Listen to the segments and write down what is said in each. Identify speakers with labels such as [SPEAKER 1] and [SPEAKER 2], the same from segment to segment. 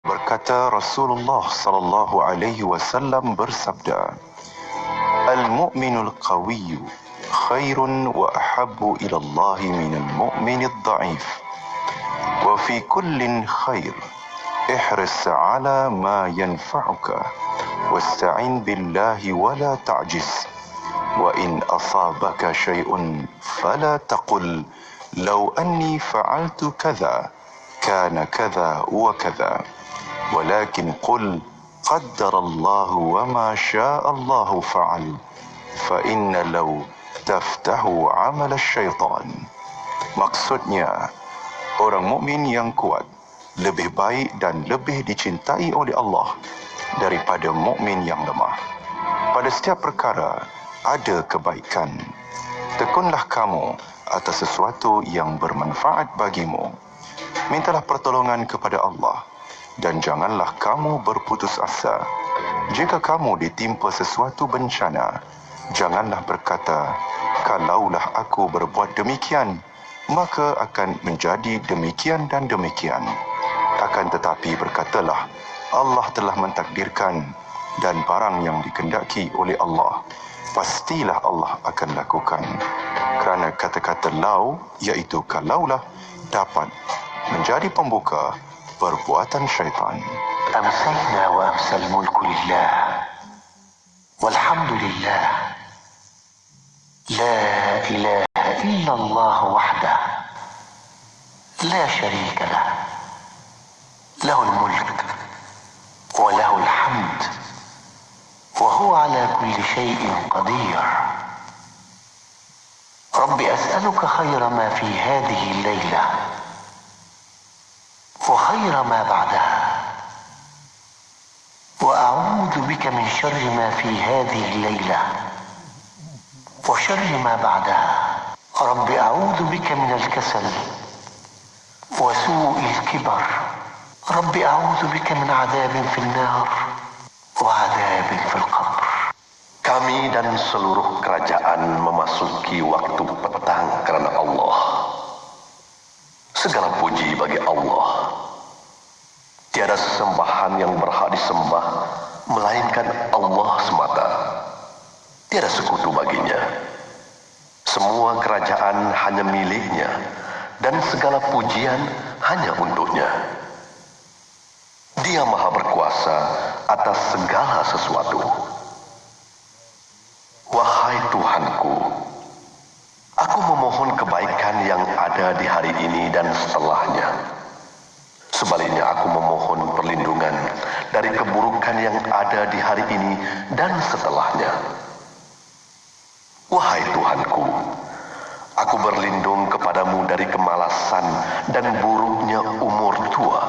[SPEAKER 1] Berkata Rasulullah sallallahu alaihi wasallam bersabda, Al-mu'minul qawiyyu khairun wa ahabbu ila Allah minal mu'minid dha'if. Wa fi kullin khair. Ihris ala ma yanfa'uka wasta'in billahi wa la ta'jiz. Wa in asabaka shay'un fala taqul law anni fa'altu kadha kana kadha wa kadha. Walakin qul qaddar Allah wa ma syaa Allah fa'al fa inna law taftahu amal syaitan. Maksudnya, orang mukmin yang kuat lebih baik dan lebih dicintai oleh Allah daripada mukmin yang lemah. Pada setiap perkara ada kebaikan. Tekunlah kamu atas sesuatu yang bermanfaat bagimu. Mintalah pertolongan kepada Allah dan janganlah kamu berputus asa. Jika kamu ditimpa sesuatu bencana, janganlah berkata, kalaulah aku berbuat demikian, maka akan menjadi demikian dan demikian. Akan tetapi berkatalah, Allah telah mentakdirkan dan barang yang dikehendaki oleh Allah, pastilah Allah akan lakukan. Kerana kata-kata lau, iaitu kalaulah, dapat menjadi pembuka perbuatan syaitan.
[SPEAKER 2] أمسينا وأمسى الملك لله والحمد لله لا إله إلا الله وحده لا شريك له له الملك وله الحمد وهو على كل شيء قدير. رب أسألك خير ما في هذه الليلة وخير ما بعدها وأعوذ بك من شر ما في هذه الليلة وشر ما بعدها. رب أعوذ بك من الكسل وسوء الكبر. رب أعوذ بك من عذاب في النار وعذاب في القبر.
[SPEAKER 3] Kami dan seluruh kerajaan memasuki waktu petang kerana Allah. Segala puji bagi Allah. Tiada sesembahan yang berhak disembah melainkan Allah semata. Tiada sekutu baginya. Semua kerajaan hanya miliknya dan segala pujian hanya untuknya. Dia Maha berkuasa atas segala sesuatu. Wahai Tuhanku, aku memohon kebaikan yang ada di hari ini dan setelahnya. Sebaliknya aku memohon perlindungan dari keburukan yang ada di hari ini dan setelahnya. Wahai Tuhanku, aku berlindung kepadamu dari kemalasan dan buruknya umur tua.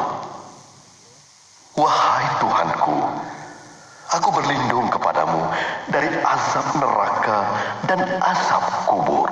[SPEAKER 3] Wahai Tuhanku, aku berlindung kepadamu dari azab neraka dan azab kubur.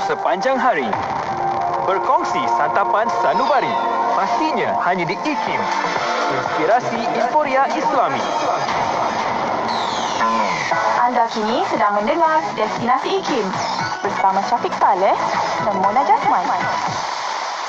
[SPEAKER 4] sepanjang hari. Berkongsi santapan sanubari. Pastinya hanya di IKIM. Inspirasi Inforia Islami.
[SPEAKER 5] Anda kini sedang mendengar Destinasi IKIM bersama Syafiq Saleh dan Mona Jasman.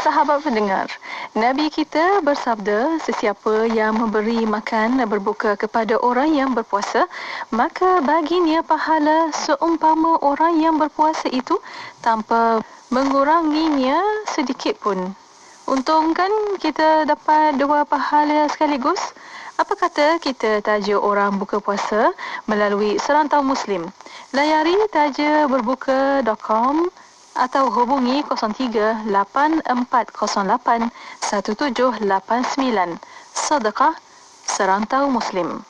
[SPEAKER 5] Sahabat pendengar, Nabi kita bersabda, sesiapa yang memberi makan dan berbuka kepada orang yang berpuasa, maka baginya pahala seumpama orang yang berpuasa itu tanpa menguranginya sedikit pun. Untung kan kita dapat dua pahala sekaligus? Apa kata kita taja orang buka puasa melalui Serantau Muslim? Layari tajaberbuka.com atau hubungi 03-8408-1789. Sedekah Serantau Muslim.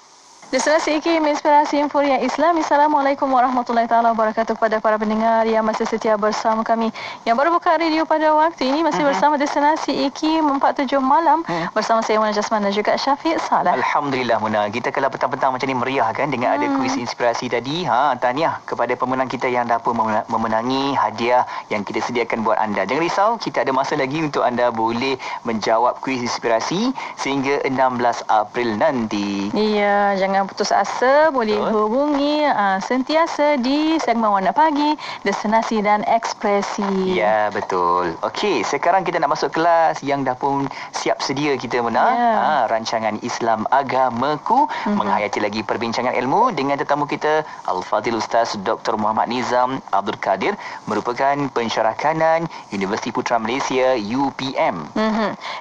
[SPEAKER 5] Destinasi IKIM, Inspirasi Inforia Islam. Assalamualaikum warahmatullahi taala wabarakatuh kepada para pendengar yang masih setia bersama kami. Yang baru buka radio pada waktu ini masih bersama Destinasi IKIM 47 malam bersama saya Mona Jasman dan juga Syafiq Saleh.
[SPEAKER 6] Alhamdulillah Mona, kita kalau petang-petang macam ni meriah kan dengan ada kuis inspirasi tadi. Tahniah kepada pemenang kita yang dapat memenangi hadiah yang kita sediakan buat anda. Jangan risau, kita ada masa lagi untuk anda boleh menjawab kuis inspirasi sehingga 16 April nanti.
[SPEAKER 5] Iya, jangan putus asa, boleh hubungi sentiasa di segmen Warna Pagi, Destinasi dan Ekspresi.
[SPEAKER 6] Ya, betul. Okey, sekarang kita nak masuk kelas yang dah pun siap sedia kita Mona. Rancangan Islam Agamaku menghayati lagi perbincangan ilmu dengan tetamu kita Al-Fadhil Ustaz Dr. Muhammad Nizam Abdul Kadir, merupakan pensyarah kanan Universiti Putra Malaysia UPM.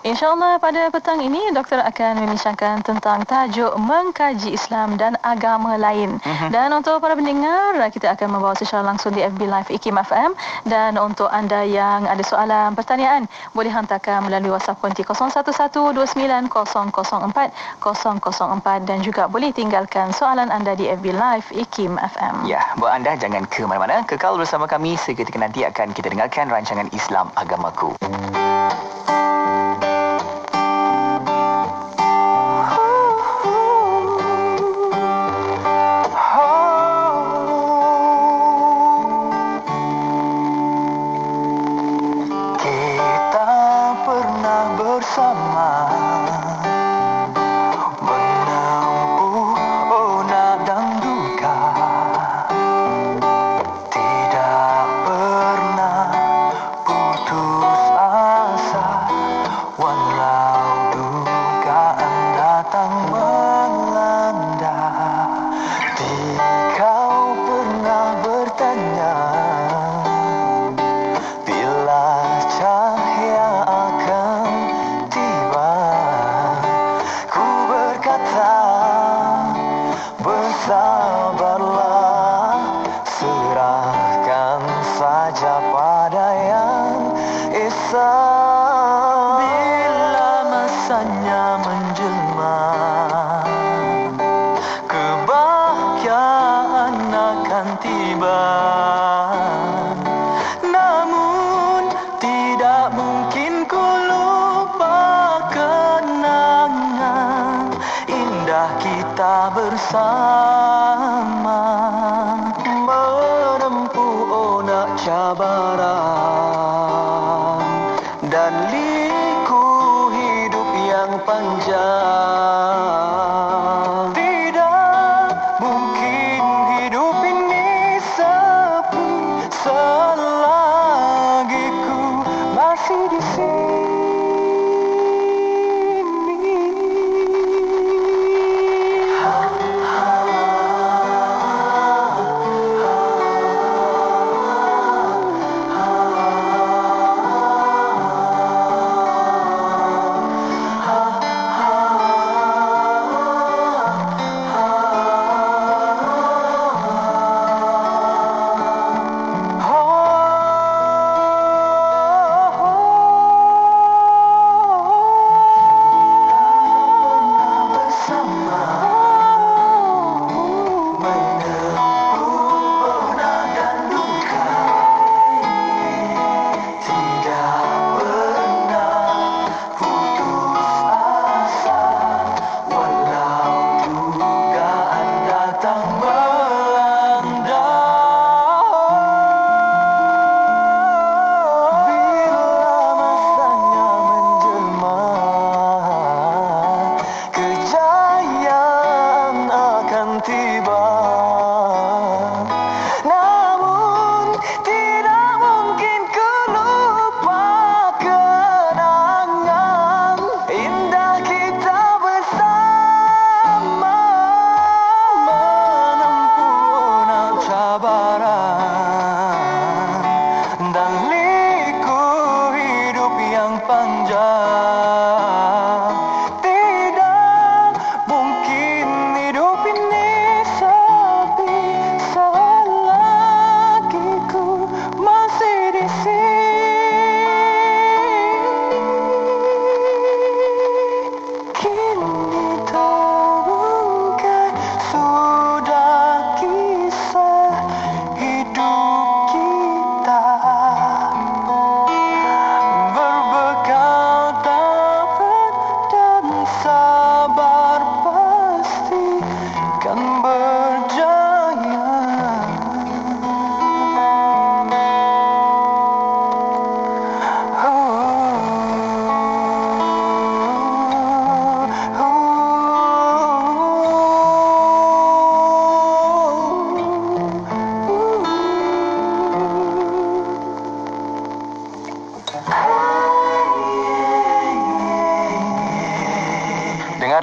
[SPEAKER 5] InsyaAllah pada petang ini doktor akan membincangkan tentang tajuk mengkaji Islam dan agama lain. Dan untuk para pendengar, kita akan membawa secara langsung di FB Live IKIM FM. Dan untuk anda yang ada soalan pertanyaan, boleh hantarkan melalui WhatsApp konti 01129004 dan juga boleh tinggalkan soalan anda di FB Live IKIM FM.
[SPEAKER 6] Ya, buat anda jangan ke mana-mana, kekal bersama kami. Seketika nanti akan kita dengarkan rancangan Islam Agamaku.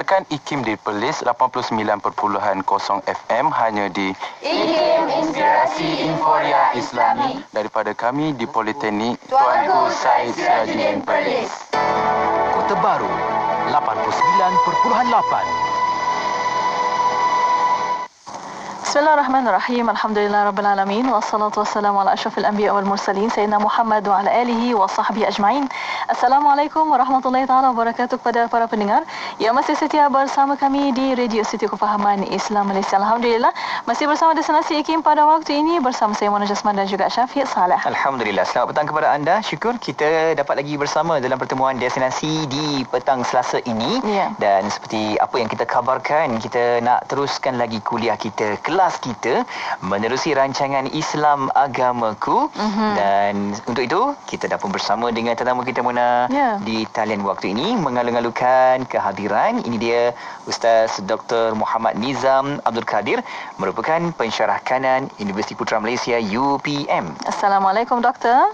[SPEAKER 1] Dengarkan IKIM di Perlis 89.0 FM hanya di
[SPEAKER 5] IKIM Inspirasi Inforia Islami.
[SPEAKER 1] daripada kami di Politeknik Tuanku Said Sirajuddin Perlis.
[SPEAKER 4] Kota Baru 89.8.
[SPEAKER 5] Bismillahirrahmanirrahim. Alhamdulillahirabbil wassalatu wassalamu ala asyrafil anbiya wal mursalin sayyidina Muhammad wa ala alihi wa sahbihi ajma'in. Assalamualaikum warahmatullahi taala wabarakatuh kepada para pendengar yang masih setia bersama kami di Radio Siti Kefahaman Islam Malaysia. Alhamdulillah masih bersama Destinasi IKIM pada waktu ini bersama saya Mona Jasman dan juga Syafiq Saleh.
[SPEAKER 6] Alhamdulillah. Selamat petang kepada anda. Syukur kita dapat lagi bersama dalam pertemuan Destinasi di petang Selasa ini.
[SPEAKER 5] Ya.
[SPEAKER 6] Dan seperti apa yang kita kabarkan, kita nak teruskan lagi kuliah kita, kelas kita menerusi rancangan Islam Agamaku. Dan untuk itu kita dah pun bersama dengan tetamu kita Mona di talian waktu ini mengalu-alukan kehadiran. Ini dia Ustaz Dr. Muhammad Nizam Abdul Kadir, merupakan pensyarah kanan Universiti Putra Malaysia UPM.
[SPEAKER 5] Assalamualaikum doktor.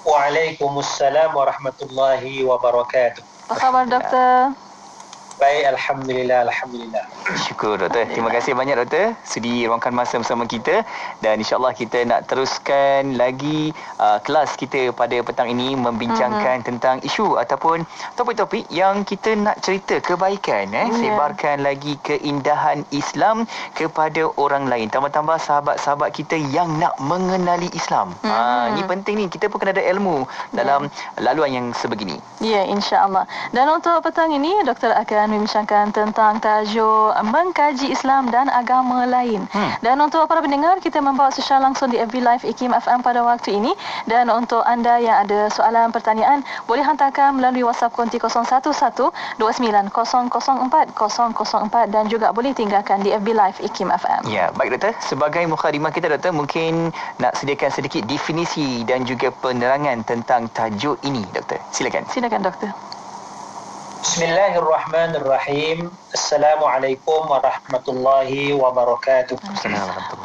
[SPEAKER 7] Waalaikumsalam warahmatullahi wabarakatuh.
[SPEAKER 5] Apa khabar doktor?
[SPEAKER 7] Baik, Alhamdulillah.
[SPEAKER 6] Syukur doktor. Terima kasih banyak doktor sudi luangkan masa bersama kita, dan insyaAllah kita nak teruskan lagi kelas kita pada petang ini membincangkan tentang isu ataupun topik-topik yang kita nak cerita kebaikan, sebarkan lagi keindahan Islam kepada orang lain, tambah-tambah sahabat-sahabat kita yang nak mengenali Islam. Ini penting ni, kita pun kena ada ilmu dalam laluan yang sebegini.
[SPEAKER 5] Ya, insya-Allah. Dan untuk petang ini doktor akan membincangkan tentang tajuk mengkaji Islam dan agama lain. Dan untuk para pendengar, kita membawa secara langsung di FB Live IKIM FM pada waktu ini. Dan untuk anda yang ada soalan pertanyaan, boleh hantarkan melalui WhatsApp konti 01129004 dan juga boleh tinggalkan di FB Live IKIM FM.
[SPEAKER 6] Ya, baik doktor. Sebagai mukadimah kita doktor, mungkin nak sediakan sedikit definisi dan juga penerangan tentang tajuk ini doktor. Silakan.
[SPEAKER 5] Silakan doktor.
[SPEAKER 7] Bismillahirrahmanirrahim. Assalamualaikum warahmatullahi wabarakatuh.
[SPEAKER 6] Assalamualaikum.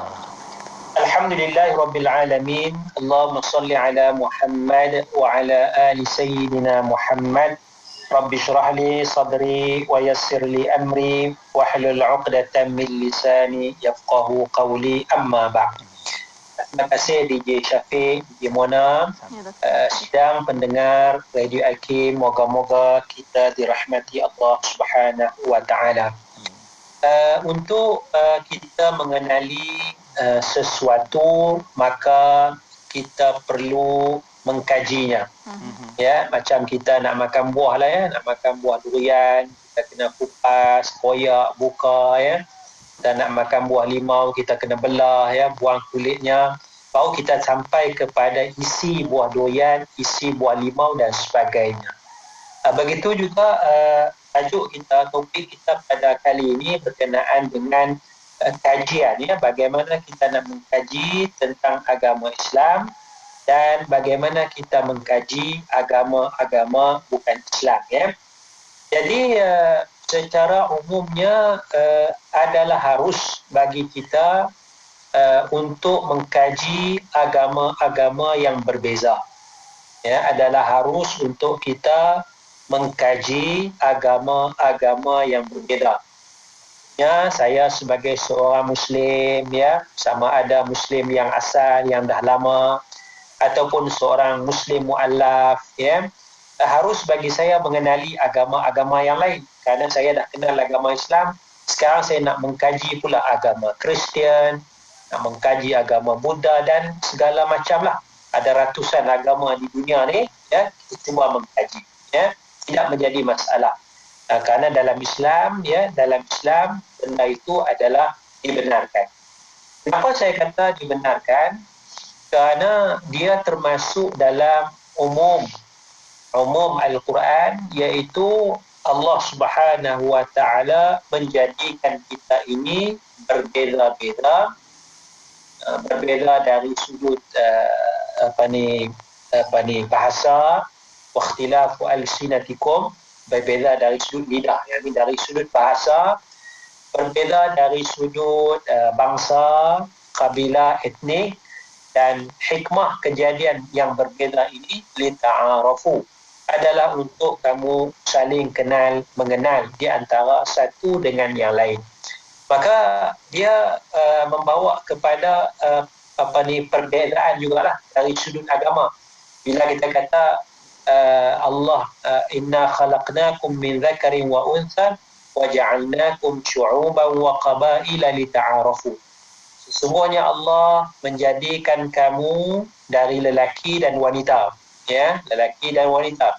[SPEAKER 7] Alhamdulillahi rabbil alamin. Allahumma salli ala Muhammad wa ala ali sayyidina Muhammad. Rabbi shrah li sadri wa yassir li amri wahlul 'uqdatam min lisani yafqahu qawli, amma ba'd. Terima kasih DJ Syafiq, DJ Mona, sidang pendengar Radio IKIM, moga-moga kita dirahmati Allah Subhanahu wa taala. Untuk kita mengenali sesuatu, maka kita perlu mengkajinya. Ya, macam kita nak makan buah lah ya, nak makan buah durian, kita kena kupas, koyak, buka ya. Kita nak makan buah limau, kita kena belah ya, buang kulitnya, baru kita sampai kepada isi buah durian, isi buah limau dan sebagainya. Begitu juga tajuk kita, topik kita pada kali ini berkenaan dengan kajian ya, bagaimana kita nak mengkaji tentang agama Islam dan bagaimana kita mengkaji agama-agama bukan Islam ya. Jadi secara umumnya adalah harus bagi kita untuk mengkaji agama-agama yang berbeza. Ya, adalah harus untuk kita mengkaji agama-agama yang berbeza. Ya, saya sebagai seorang Muslim ya, sama ada Muslim yang asal yang dah lama ataupun seorang Muslim mu'allaf ya, harus bagi saya mengenali agama-agama yang lain. Kerana saya dah kenal agama Islam, sekarang saya nak mengkaji pula agama Kristian, nak mengkaji agama Buddha dan segala macam lah. Ada ratusan agama di dunia ni, ya, kita cuba mengkaji. Ya, tidak menjadi masalah. Kerana dalam Islam, ya, dalam Islam benda itu adalah dibenarkan. Kenapa saya kata dibenarkan? Kerana dia termasuk dalam umum Al-Quran, iaitu Allah Subhanahu wa taala menjadikan kita ini berbeza-beza, berbeza dari sudut bahasa, wa ikhtilafu alsinatikum, berbeza dari sudut lidah, yakni dari sudut bahasa, berbeza dari sudut bangsa, kabilah, etnik, dan hikmah kejadian yang berbeza ini lita'arafu, adalah untuk kamu saling mengenal di antara satu dengan yang lain. Maka dia membawa kepada perbezaan jugalah dari sudut agama. Bila kita kata Allah inna khalaqnakum min dzakarin wa untha wa ja'alnakum syu'uban wa qabaila lita'arafu. Sesungguhnya Allah menjadikan kamu dari lelaki dan wanita, ya, lelaki dan wanita.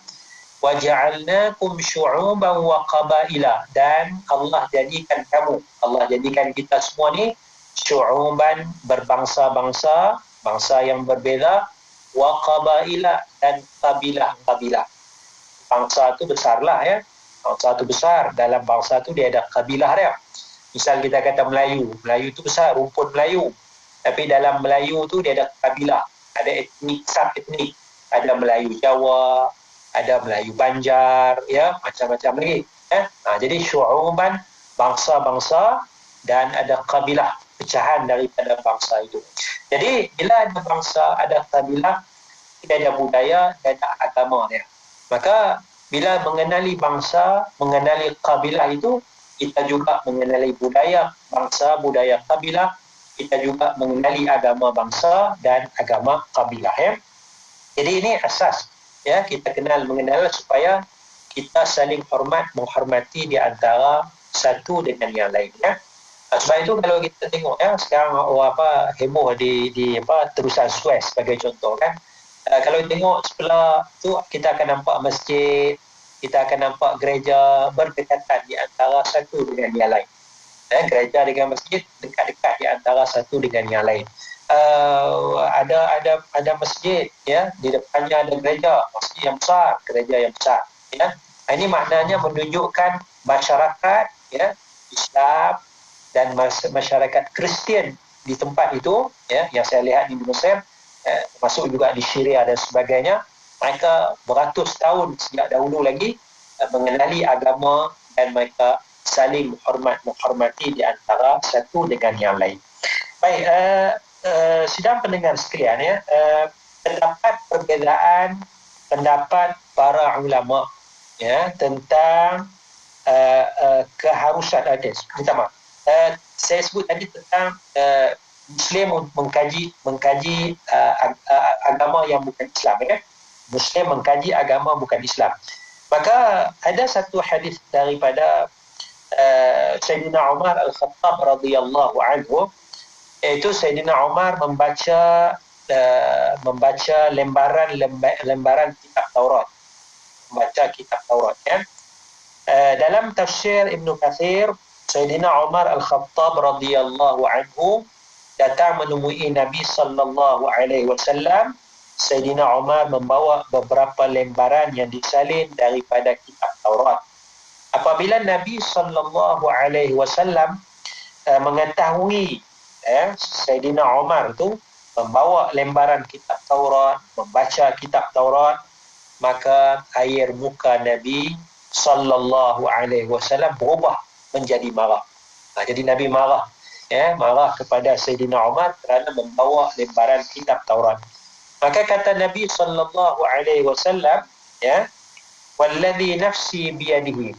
[SPEAKER 7] Wa ja'alnakum syu'uban wa qabaila, dan Allah jadikan kita semua ni syu'uban, berbangsa-bangsa, bangsa yang berbeza, wa qabaila, dan kabilah-kabilah. Bangsa tu besarlah, ya. Bangsa tu besar. Dalam bangsa tu dia ada kabilah dia. Misal kita kata Melayu tu besar, rumpun Melayu. Tapi dalam Melayu tu dia ada kabilah, ada etnik, sub-etnik. Ada Melayu Jawa, ada Melayu Banjar, ya, macam-macam lagi. Jadi syu'uban, bangsa-bangsa, dan ada kabilah, pecahan daripada bangsa itu. Jadi bila ada bangsa, ada kabilah, dia ada budaya, dan ada agama dia. Maka bila mengenali bangsa, mengenali kabilah itu, kita juga mengenali budaya bangsa, budaya kabilah, kita juga mengenali agama bangsa dan agama kabilah, ya. Jadi ini asas, ya, kita mengenal supaya kita saling menghormati di antara satu dengan yang lain, ya. Sebab itu kalau kita tengok, ya, sekarang heboh di terusan Suez sebagai contoh, kan. Kalau tengok sebelah tu kita akan nampak masjid, kita akan nampak gereja berdekatan di antara satu dengan yang lain. Gereja dengan masjid dekat-dekat di antara satu dengan yang lain. Ada masjid, ya, di depannya ada gereja, masjid yang besar, gereja yang besar, ya. Ini maknanya menunjukkan masyarakat, ya, Islam dan masyarakat Kristian di tempat itu, ya, yang saya lihat di Mesir, termasuk juga di Syria dan sebagainya. Mereka beratus tahun sejak dahulu lagi mengenali agama, dan mereka saling menghormati di antara satu dengan yang lain. Baik, sidang pendengar sekalian, ya, terdapat perbezaan pendapat para ulama, ya, tentang keharusan. Minta maaf, saya sebut tadi tentang Muslim mengkaji agama yang bukan Islam, ya. Muslim mengkaji agama bukan Islam. Maka ada satu hadis daripada Sayyidina Umar Al-Khattab radhiyallahu anhu, iaitu Sayyidina Umar membaca lembaran kitab Taurat. Membaca kitab Taurat, ya. Dalam tafsir Ibn Kathir, Sayyidina Umar Al-Khattab radhiyallahu anhu datang menemui Nabi sallallahu alaihi wasallam. Sayyidina Umar membawa beberapa lembaran yang disalin daripada kitab Taurat. Apabila Nabi sallallahu alaihi wasallam mengetahui Sayyidina Umar tu membawa lembaran kitab Taurat, membaca kitab Taurat, maka air muka Nabi sallallahu alaihi wasallam berubah menjadi marah. Jadi Nabi marah, marah kepada Sayyidina Umar kerana membawa lembaran kitab Taurat. Maka kata Nabi sallallahu alaihi wasallam, ya, walladhi nafsi biyadihi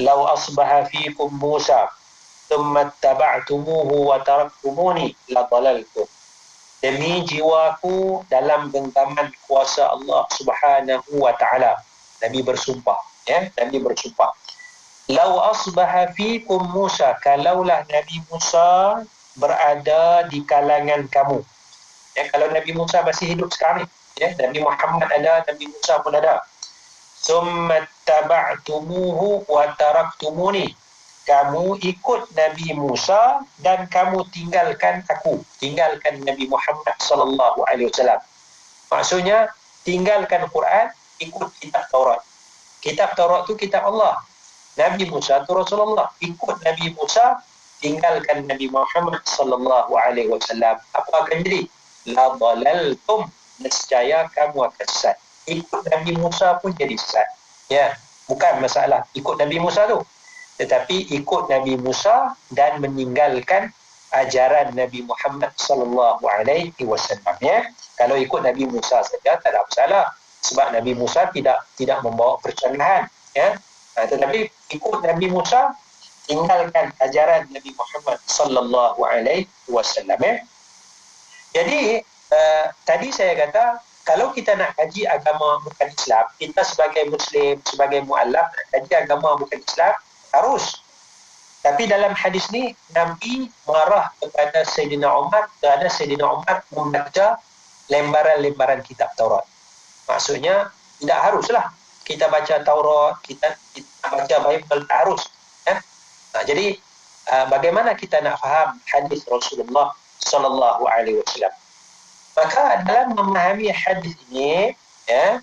[SPEAKER 7] law asbaha fiikum Musa thumma ittaba'tumuhu wa taraktumuni la dalaltum. Demi jiwaku dalam genggaman kuasa Allah Subhanahu wa taala, Nabi bersumpah, ya, Nabi bersumpah, law asbaha fiikum Musa, kalaulah Nabi Musa berada di kalangan kamu. Ya, kalau Nabi Musa masih hidup sekarang ni, ya, Nabi Muhammad ada, Nabi Musa pun ada. Summa taba'tumuhu wa taraktumuni. Kamu ikut Nabi Musa dan kamu tinggalkan aku, tinggalkan Nabi Muhammad sallallahu alaihi wasallam. Maksudnya tinggalkan Quran, ikut kitab Taurat. Kitab Taurat tu kitab Allah. Nabi Musa tu Rasulullah. Ikut Nabi Musa, tinggalkan Nabi Muhammad sallallahu alaihi wasallam. Apa akan jadi? La dalaltum, nescaya kamu akan sesat. Ikut Nabi Musa pun jadi sesat. Ya, bukan masalah ikut Nabi Musa tu, tetapi ikut Nabi Musa dan meninggalkan ajaran Nabi Muhammad sallallahu alaihi wasallam, ya. Kalau ikut Nabi Musa saja tak ada masalah. Sebab Nabi Musa tidak membawa percanggahan, ya. Tetapi ikut Nabi Musa, tinggalkan ajaran Nabi Muhammad sallallahu alaihi wasallam, ya. Jadi tadi saya kata, kalau kita nak kaji agama bukan Islam, kita sebagai Muslim, sebagai mu'allaf nak kaji agama bukan Islam, harus. Tapi dalam hadis ni, Nabi marah kepada Sayyidina Umar kerana Sayyidina Umar membaca lembaran-lembaran kitab Taurat. Maksudnya, tidak haruslah kita baca Taurat, kita baca Bible, tak harus. Ya? Jadi, bagaimana kita nak faham hadis Rasulullah sallallahu alaihi wasallam? Maka dalam memahami hadis ini, ya,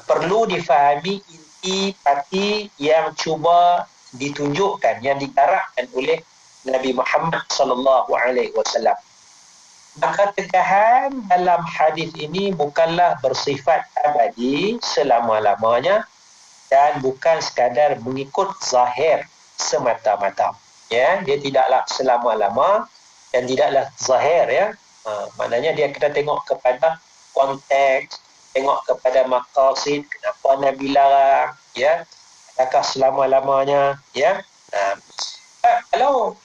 [SPEAKER 7] perlu difahami inti pati yang cuba ditunjukkan, yang digarapkan oleh Nabi Muhammad sallallahu alaihi wasallam. Maka tegahan dalam hadis ini bukanlah bersifat abadi selama-lamanya dan bukan sekadar mengikut zahir semata-mata. Ya, dia tidaklah selama-lama dan tidaklah zahir, ya. Maknanya dia kena tengok kepada konteks, tengok kepada maqasid, kenapa Nabi larang, ya. Adakah selama-lamanya, ya. Kalau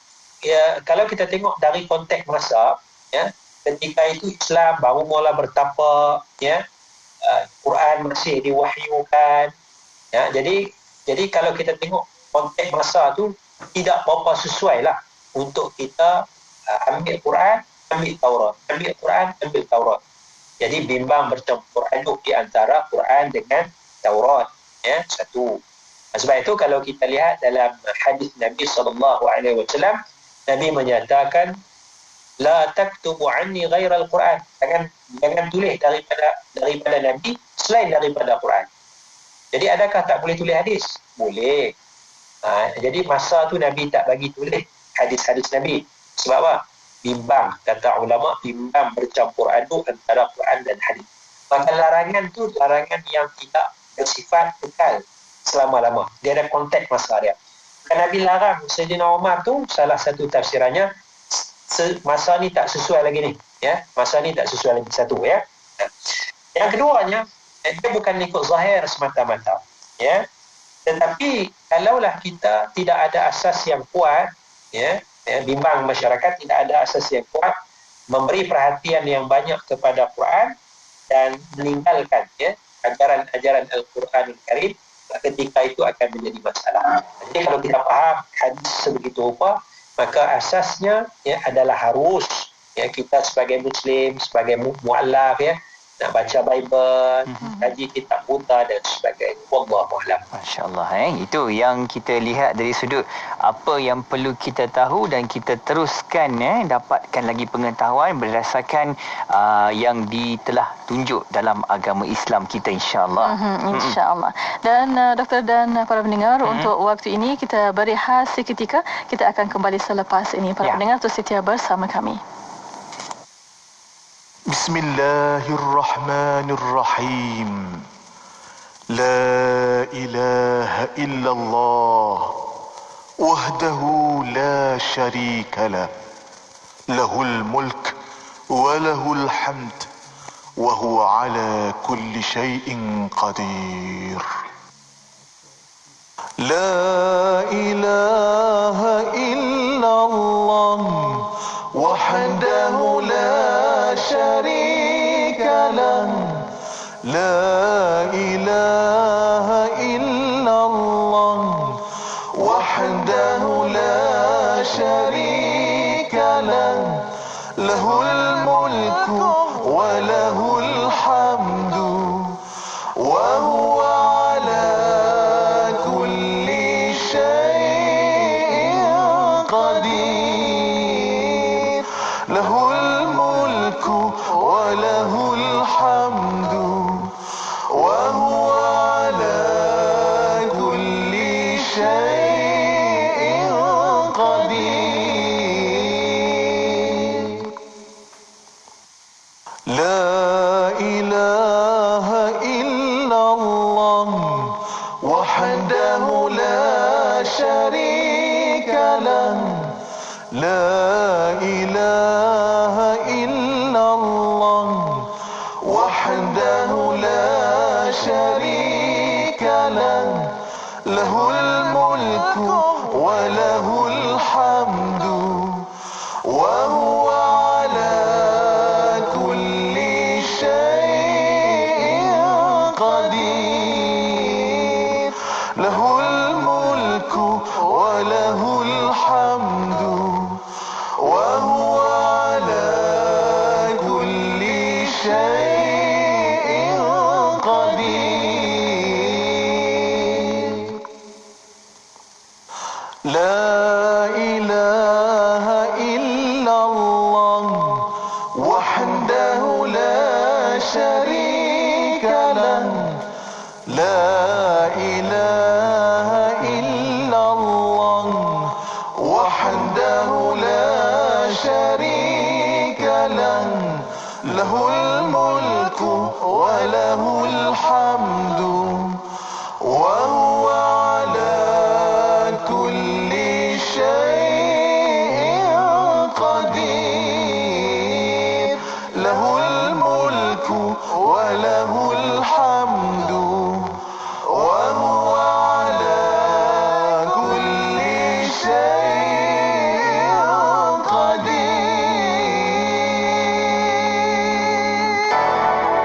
[SPEAKER 7] kita tengok dari konteks masa, ya, ketika itu Islam baru mula bertapa, ya, Quran masih diwahyukan, ya. Jadi kalau kita tengok konteks masa tu tidak berapa sesuai lah untuk kita ambil Quran, ambil Taurat, ambil Quran, ambil Taurat. Jadi bimbang bercampur aduk di antara Quran dengan Taurat, ya, satu. Sebab itu kalau kita lihat dalam hadis Nabi SAW, Nabi menyatakan, la taktubu anni ghairal Quran. Jangan tulis daripada Nabi selain daripada Quran. Jadi adakah tak boleh tulis hadis? Boleh. Jadi masa tu Nabi tak bagi tulis hadis-hadis Nabi. Sebab apa? Bimbang, kata ulama, bimbang bercampur aduk antara Quran dan hadis. Maka larangan tu larangan yang tidak bersifat kekal selama-lama. Dia ada konteks masa dia. Kan Nabi larang Sayyidina Umar tu, salah satu tafsirannya, masa ni tak sesuai lagi ni, ya. Masa ni tak sesuai lagi, satu, ya. Yang keduanya, dia bukan ikut zahir semata-mata, ya. Tetapi kalaulah kita tidak ada asas yang kuat, ya, bimbang masyarakat tidak ada asas yang kuat, memberi perhatian yang banyak kepada Quran dan meninggalkan, ya, ajaran-ajaran Al-Quranul Karim, ketika itu akan menjadi masalah. Jadi kalau kita faham hadis sebegitu rupa, maka asasnya, ya, adalah harus, ya, kita sebagai Muslim, sebagai mu'allaf, ya, nak baca Bible, kaji kitab Buddha dan sebagainya. Wallahu a'lam.
[SPEAKER 6] Masya-Allah, itu yang kita lihat dari sudut apa yang perlu kita tahu dan kita teruskan, dapatkan lagi pengetahuan berdasarkan yang telah tunjuk dalam agama Islam kita, insya-Allah.
[SPEAKER 5] Insya-Allah. Dan doktor dan para pendengar, untuk waktu ini kita berehat seketika. Kita akan kembali selepas ini. Para pendengar terus setia bersama kami.
[SPEAKER 2] Bismillahirrahmanirrahim. La ilaha illallah wahdahu la syarika lah. Lahul mulk wa lahul hamd wa huwa ala kulli syai'in qadir. La ilaha illallah wahdahu la syarika lah. La ilaha illallah wahdahu la syarika lah. Lahul mulku wa lahul hamdu wa huwa ala kulli syai'in qadir. Lahul mulku wa lahul hamdu wa huwa ala kulli syai'in qadir. La ilaha illallah wahdahu la syarika lah. La ilaha illallah wahdahu la له له الملك وله الحمد وهو على كل شيء قدير له الملك وله الحمد وهو على كل شيء قدير لا إله إلا الله وحده لا شريك له لا إله إلا الله وحده لا شريك له له الملك وله الحمد وهو على كل شيء قدير له الملك وله الحمد وهو على كل شيء قدير.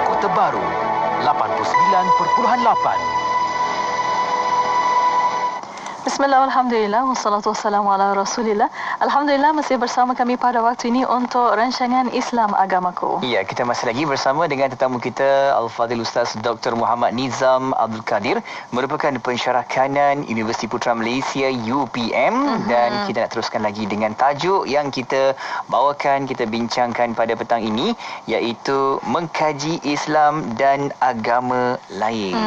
[SPEAKER 4] Kota Baru 89.8.
[SPEAKER 5] Bismillah, alhamdulillah, wassalatu wassalamu ala rasulillah. Alhamdulillah masih bersama kami pada waktu ini untuk rancangan Islam Agamaku.
[SPEAKER 6] Ya, kita masih lagi bersama dengan tetamu kita Al-Fadhil Ustaz Dr. Muhammad Nizam Abdul Kadir, merupakan pensyarah kanan Universiti Putra Malaysia UPM, dan kita nak teruskan lagi dengan tajuk yang kita bawakan, kita bincangkan pada petang ini, iaitu mengkaji Islam dan agama lain.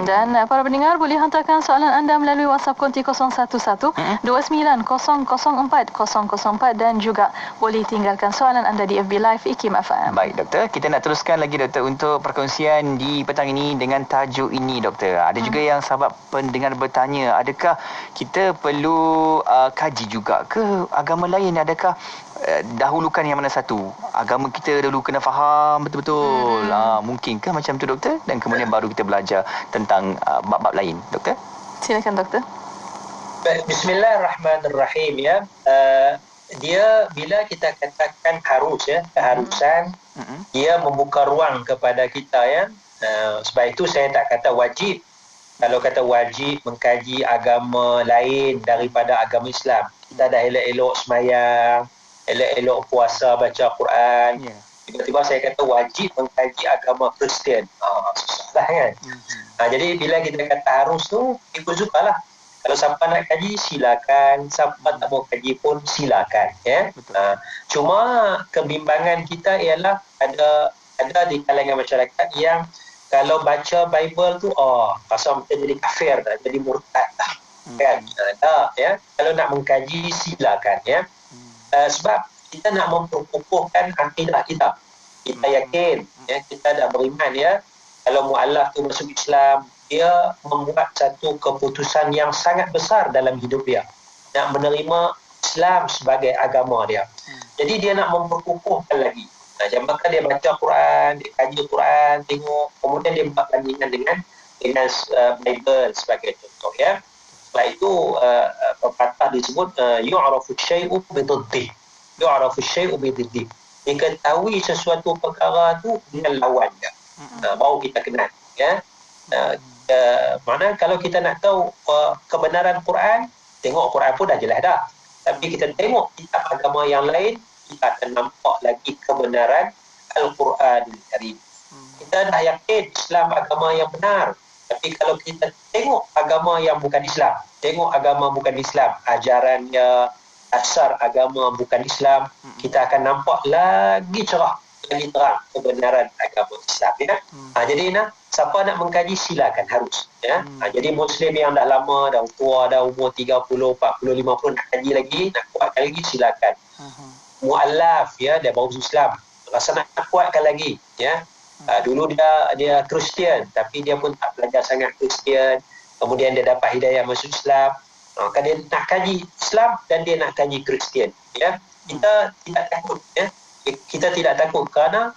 [SPEAKER 5] Dan para pendengar boleh hantarkan soalan anda melalui WhatsApp konti 011-29004004 dan juga boleh tinggalkan soalan anda di FB Live IKIM FM.
[SPEAKER 6] Baik, Doktor. Kita nak teruskan lagi, Doktor, untuk perkongsian di petang ini dengan tajuk ini, Doktor. Ada juga yang sahabat pendengar bertanya, adakah kita perlu kaji juga ke agama lain? Adakah dahulukan yang mana satu? Agama kita dulu kena faham betul-betul. Mungkin ke macam tu, Doktor? Dan kemudian baru kita belajar tentang bab-bab lain, Doktor?
[SPEAKER 5] Silakan, Doktor.
[SPEAKER 7] Bismillahirrahmanirrahim, ya. Dia bila kita katakan harus, ya, keharusan, dia membuka ruang kepada kita, ya. Sebab itu saya tak kata wajib. Kalau kata wajib mengkaji agama lain daripada agama Islam, kita dah elok-elok semayang, elok-elok puasa, baca Quran, tiba-tiba saya kata wajib mengkaji agama Kristian, susah kan. Jadi bila kita kata harus tu, ikut sukalah. Kalau siapa nak kaji, silakan. Siapa tak mau kaji pun, silakan. Ya? Cuma kebimbangan kita ialah ada di kalangan masyarakat yang kalau baca Bible tu, pasal kita jadi kafir dah, jadi murtad dah. Kan? Ya? Kalau nak mengkaji, silakan. Ya? Sebab kita nak memperkukuhkan akidah kita. Kita yakin, ya? Kita dah beriman, ya. Kalau mu'alaf tu masuk Islam, dia membuat satu keputusan yang sangat besar dalam hidup dia, nak menerima Islam sebagai agama dia. Jadi dia nak memperkukuhkan lagi. Maka dia baca Quran, dia kaji Quran, tengok, kemudian dia buat bandingan dengan Bible sebagai contoh, ya. Setelah itu pepatah disebut yu'rafu syai'u bididdih. Yu'rafu syai'u bididdih. Diketahui sesuatu perkara tu dengan lawannya. Baru kita kenal, ya. Mana kalau kita nak tahu kebenaran Quran, tengok Quran pun dah jelas dah. Tapi kita tengok kitab agama yang lain, kita akan nampak lagi kebenaran Al-Quran Al-Karim. Kita dah yakin Islam agama yang benar. Tapi kalau kita tengok agama yang bukan Islam, tengok agama bukan Islam, ajarannya, asar agama bukan Islam, kita akan nampak lagi cerah, lagi terang kebenaran agama Islam, ya. Jadi siapa nak mengkaji, silakan, harus, ya. Jadi Muslim yang dah lama, dah tua, dah umur 30, 40, 50 nak kaji lagi, nak kuatkan lagi, silakan. Mu'alaf, ya, dia baru Islam, rasa nak kuatkan lagi, ya. Dulu dia Kristian, tapi dia pun tak belajar sangat Kristian, kemudian dia dapat hidayah masuk Islam, maka dia nak kaji Islam dan dia nak kaji Kristian, ya. Kita tidak takut, ya. Kita tidak takut kerana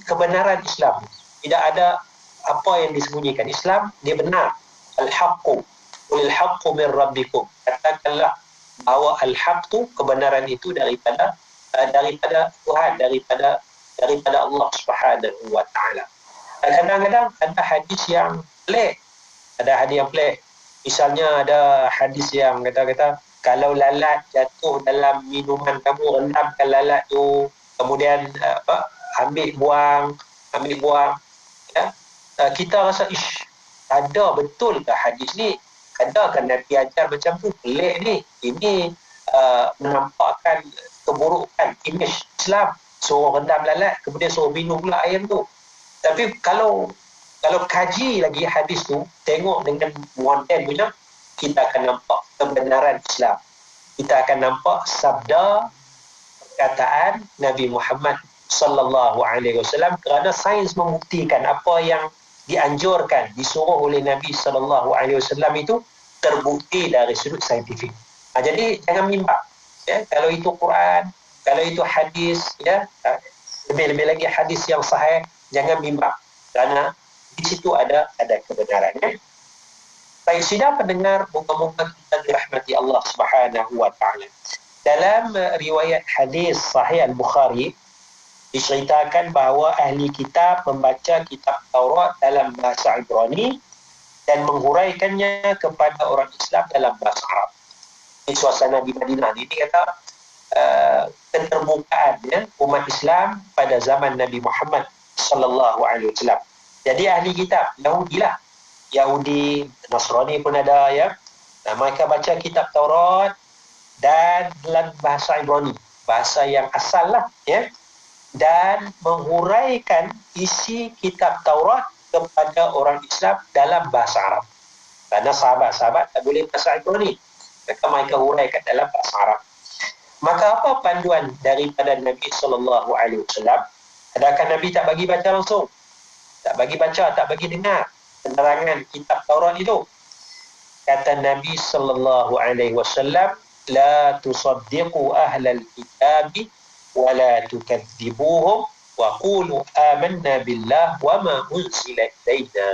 [SPEAKER 7] kebenaran Islam. Tidak ada apa yang disembunyikan. Islam dia benar. Al-haqqu qulil haqqu min rabbikum. Katakanlah bahawa al-haq tu, kebenaran itu daripada Tuhan, daripada Allah Subhanahu wa taala. Kadang-kadang ada hadis yang pelik. Misalnya ada hadis yang kata kalau lalat jatuh dalam minuman kamu, rendamkan lalat tu, kemudian ambil buang, ya. Kita rasa ada betul ke hadis ni? Adakah Nabi ajar macam tu? Pelik ni. Ini menampakkan keburukan imej Islam. Suruh rendam lalat, kemudian suruh minum pula air tu. Tapi kalau kaji lagi hadis tu, tengok dengan moden punya, kita akan nampak kebenaran Islam. Kita akan nampak sabda perkataan Nabi Muhammad sallallahu alaihi wasallam, kerana sains membuktikan apa yang dianjurkan, disuruh oleh Nabi sallallahu alaihi wasallam itu terbukti dari sudut saintifik. Jadi jangan bimbang, ya, kalau itu Quran, kalau itu hadis, ya, lebih-lebih lagi hadis yang sahih, jangan bimbang, kerana di situ ada kebenaran. Ya. Baik, sidang pendengar, moga-moga kita dirahmati Allah Subhanahu wa taala. Dalam riwayat hadis Sahih Al-Bukhari diceritakan bahawa ahli kitab membaca kitab Taurat dalam bahasa Ibrani dan menghuraikannya kepada orang Islam dalam bahasa Arab. Ini suasana di Madinah. Ini kata keterbukaan, ya, umat Islam pada zaman Nabi Muhammad sallallahu alaihi wasallam. Jadi ahli kitab Yahudi, Nasrani pun ada, ya. Mereka baca kitab Taurat dan dalam bahasa Ibrani, bahasa yang asal lah, ya, dan menghuraikan isi kitab Taurat kepada orang Islam dalam bahasa Arab. Kerana sahabat-sahabat tak boleh bahasa Ibrani, mereka huraikan dalam bahasa Arab. Maka apa panduan daripada Nabi sallallahu alaihi wasallam? Adakah Nabi tak bagi baca langsung? Tak bagi baca, tak bagi dengar penerangan kitab Taurat itu? Kata Nabi sallallahu alaihi wasallam, la tusaddiqu ahlal kitabi wa la tukadzibuhum wa qulu amanna billah wa ma unzila ilaina.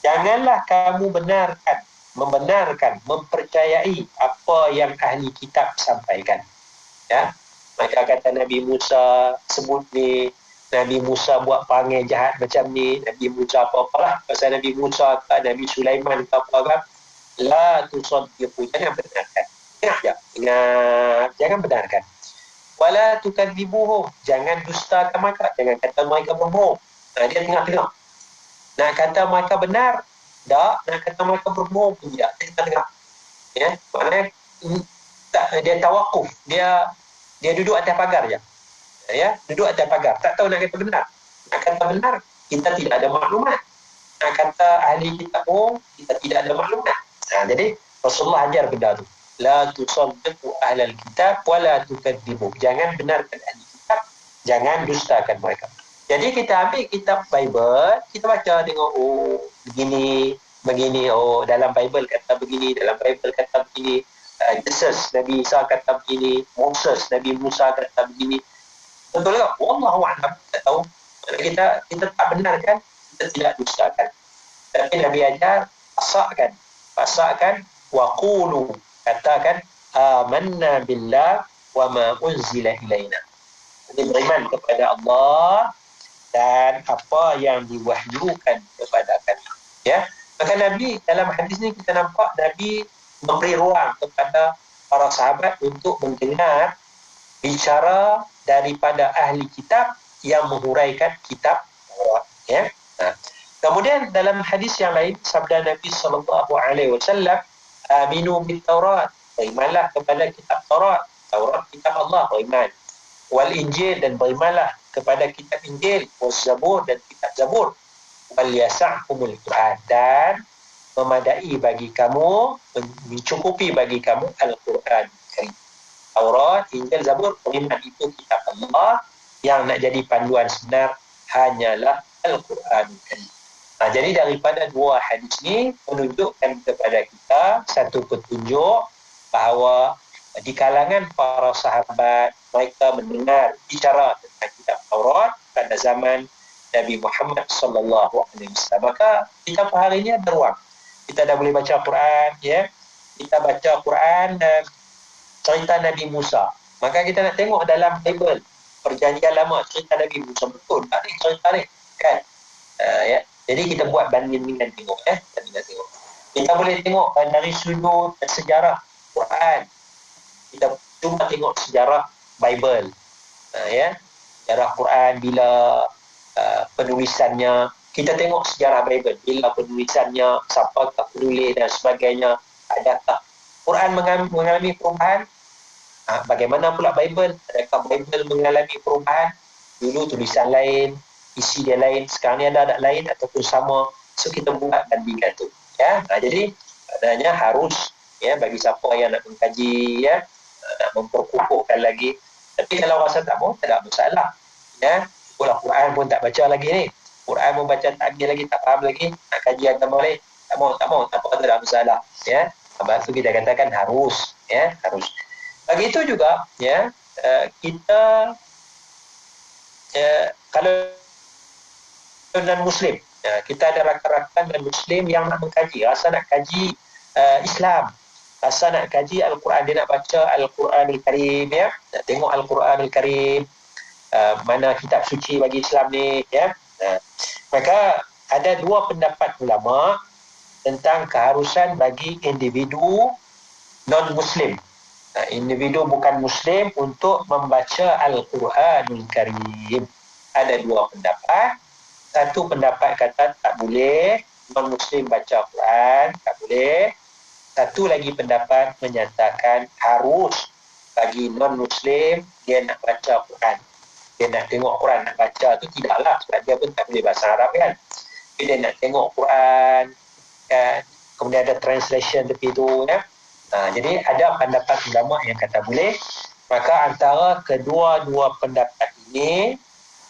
[SPEAKER 7] Janganlah kamu mempercayai apa yang ahli kitab sampaikan. Ya. Maka kata Nabi Musa, sebut ni, Nabi Musa buat perangai jahat macam ni, Nabi Musa apa-apalah pasal Nabi Musa ke Nabi Sulaiman ke apa-apa, la tusaddiqu, jangan benarkan. Ingat, jangan benarkan. Wala tukadzibuhum, jangan dustakan mereka, jangan kata mereka berbohong. Dia tengah-tengah. Nak kata mereka benar, tak. Nak kata mereka berbohong pun tidak. Dia tengah-tengah. Ya, maknanya dia tawakuf, dia duduk atas pagar je. Ya, duduk atas pagar, tak tahu nak kata benar. Nak kata benar, kita tidak ada maklumat. Nak kata ahli kitab bohong, kita tidak ada maklumat. Jadi Rasulullah ajar benda tu. La tusaddiqu ahlal kitab wa la tukadzibu. Jangan benarkan ahli kitab, jangan dustakan mereka. Jadi kita ambil kitab Bible, kita baca, tengok, oh begini, oh dalam Bible kata begini, dalam Bible kata begini, Yesus, Nabi Isa kata begini, Moses, Nabi Musa kata begini. Betul tak? Wallahu a'lam, tak tahu. Kita tak benarkan, kita tidak dustakan. Tapi Nabi ajar, pasakkan, wa qulu, katakan, amanna billah wa ma unzila ilaina. Jadi beriman kepada Allah dan apa yang diwahyukan kepada kami. Ya. Maka Nabi, dalam hadis ni kita nampak Nabi memberi ruang kepada para sahabat untuk mendengar bicara daripada ahli kitab yang menghuraikan kitab Taurat. Ya. Kemudian dalam hadis yang lain, sabda Nabi sallallahu alaihi wasallam, aminu bit Taurat, berimanlah kepada kitab Taurat. Taurat kitab Allah, beriman. Wal Injil, dan berimanlah kepada kitab Injil. Wal Zabur, dan kitab Zabur. Wal yasa'kumul Quran, dan memadai bagi kamu, mencukupi bagi kamu Al-Quran. Taurat, Injil, Zabur, beriman, itu kitab Allah. Yang nak jadi panduan sebenar hanyalah Al-Quran. Jadi daripada dua hadis ni menunjukkan kepada kita satu petunjuk bahawa di kalangan para sahabat, mereka mendengar bicara tentang kitab Taurat pada zaman Nabi Muhammad sallallahu alaihi wasallam. Maka kita hari ini ada ruang. Kita dah boleh baca Quran, ya. Kita baca Quran dan cerita Nabi Musa. Maka kita nak tengok dalam Bible Perjanjian Lama cerita Nabi Musa, betul tak ni cerita ni, kan? Ya. Jadi kita buat bandingan tengok, bandingan tengok. Kita boleh tengok dari sudut sejarah Quran. Kita cuba tengok sejarah Bible. Ya. Sejarah Quran bila penulisannya, kita tengok sejarah Bible bila penulisannya, siapa penulis dan sebagainya, adakah Quran mengalami perubahan? Bagaimana pula Bible? Adakah Bible mengalami perubahan? Dulu tulisan lain, isi dia lain, sekarang ni ada lain ataupun sama. So kita buat bandingkan tu, ya. Jadi adanya harus, ya, bagi siapa yang nak mengkaji, ya, nak memperkukuhkan lagi. Tapi kalau rasa tak mau, tak ada masalah, ya. Pula Quran pun tak baca lagi ni, Quran pun baca tak habis lagi, tak faham lagi, nak kaji agama lain, tak mau, tak apa, tak ada masalah, ya. Sebab tu kita katakan harus, ya, harus. Begitu juga, ya, kita kalau non-Muslim, kita ada rakan-rakan non-Muslim yang nak mengkaji, rasa nak kaji Islam, rasa nak kaji Al-Quran, dia nak baca Al-Quranul Karim, ya, nak tengok Al-Quranul Karim, mana kitab suci bagi Islam ni, ya. Maka ada dua pendapat ulama tentang keharusan bagi individu non-Muslim, individu bukan Muslim untuk membaca Al-Quranul Karim. Ada dua pendapat. Satu pendapat kata tak boleh non-Muslim baca Quran, tak boleh. Satu lagi pendapat menyatakan harus bagi non-Muslim dia nak baca Quran. Dia nak tengok Quran, nak baca tu tidaklah, sebab dia pun tak boleh bahasa Arab, kan. Dia nak tengok Quran, kan. Kemudian ada translation tepi tu, ya. Jadi ada pendapat ulama yang kata boleh. Maka antara kedua-dua pendapat ini,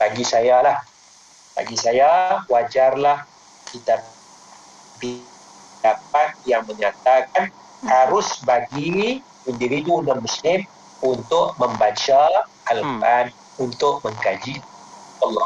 [SPEAKER 7] bagi saya wajarlah kita dapat yang menyatakan harus bagi individu non-Muslim untuk membaca Al-Quran, untuk mengkaji Allah.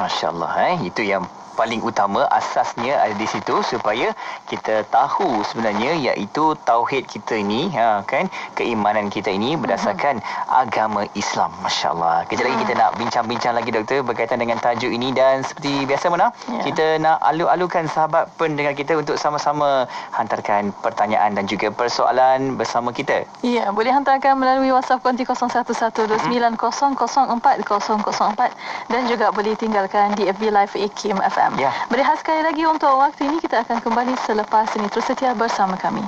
[SPEAKER 6] Masya Allah, itu yang paling utama, asasnya ada di situ supaya kita tahu sebenarnya iaitu tauhid kita ini, kan, keimanan kita ini berdasarkan agama Islam. Masya-Allah. Kejap lagi kita nak bincang-bincang lagi, doktor, berkaitan dengan tajuk ini, dan seperti biasa Mona, kita nak alu-alukan sahabat pendengar kita untuk sama-sama hantarkan pertanyaan dan juga persoalan bersama kita. Ya, boleh hantarkan melalui WhatsApp konti 0112900404 dan juga boleh tinggalkan di FB Live IKIM FM. Ya. Berehat sekali lagi untuk waktu ini, kita akan kembali selepas ini. Terus setia bersama kami.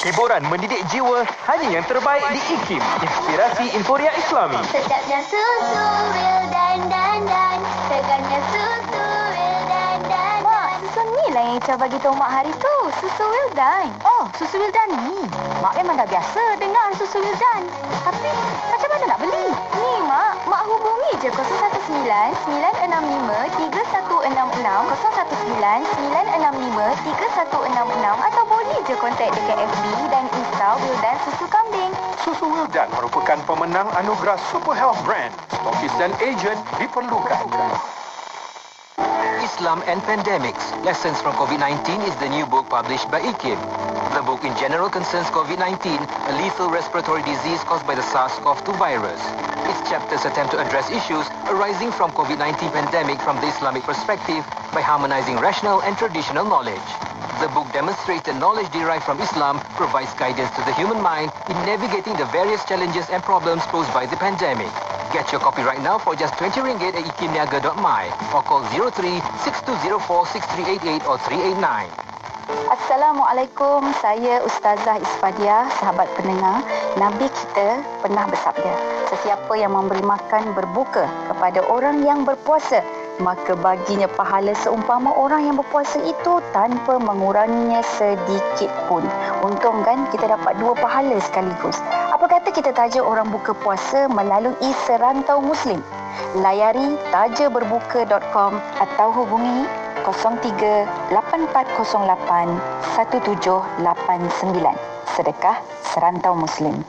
[SPEAKER 8] Hiburan mendidik jiwa, hanya yang terbaik di IKIM, Inspirasi Emporia Islami.
[SPEAKER 9] Sedapnya susu Wildan dan segarnya susu Wildan dan. Mak, susu ni lah yang Ica bagi tahu Mak hari tu, susu Wildan. Oh, susu Wildan ni. Mak memang dah biasa dengar susu Wildan. Tapi macam mana nak beli? Ni Mak hubungi je 019-965-3166 atau boleh je kontak dekat FB dan install Wildan susu kambing.
[SPEAKER 8] Susu Wildan merupakan pemenang anugerah Super Health Brand. Stokis dan ejen diperlukan.
[SPEAKER 4] Islam and Pandemics, Lessons from COVID-19 is the new book published by IKIM. The book in general concerns COVID-19, a lethal respiratory disease caused by the SARS-CoV-2 virus. Its chapters attempt to address issues arising from COVID-19 pandemic from the Islamic perspective by harmonizing rational and traditional knowledge. The book demonstrates that knowledge derived from Islam provides guidance to the human mind in navigating the various challenges and problems posed by the pandemic. Get your copy right now for just RM20 at ikimniaga.my or call 03-6204-6388 or 389.
[SPEAKER 9] Assalamualaikum, saya Ustazah Isfadiah, sahabat pendengar. Nabi kita pernah bersabda, sesiapa yang memberi makan berbuka kepada orang yang berpuasa, maka baginya pahala seumpama orang yang berpuasa itu tanpa menguranginya sedikit pun. Untung kan kita dapat dua pahala sekaligus. Apa kata kita taja orang buka puasa melalui Serantau Muslim? Layari tajaberbuka.com atau hubungi 03-8408-1789. Sedekah Serantau Muslim.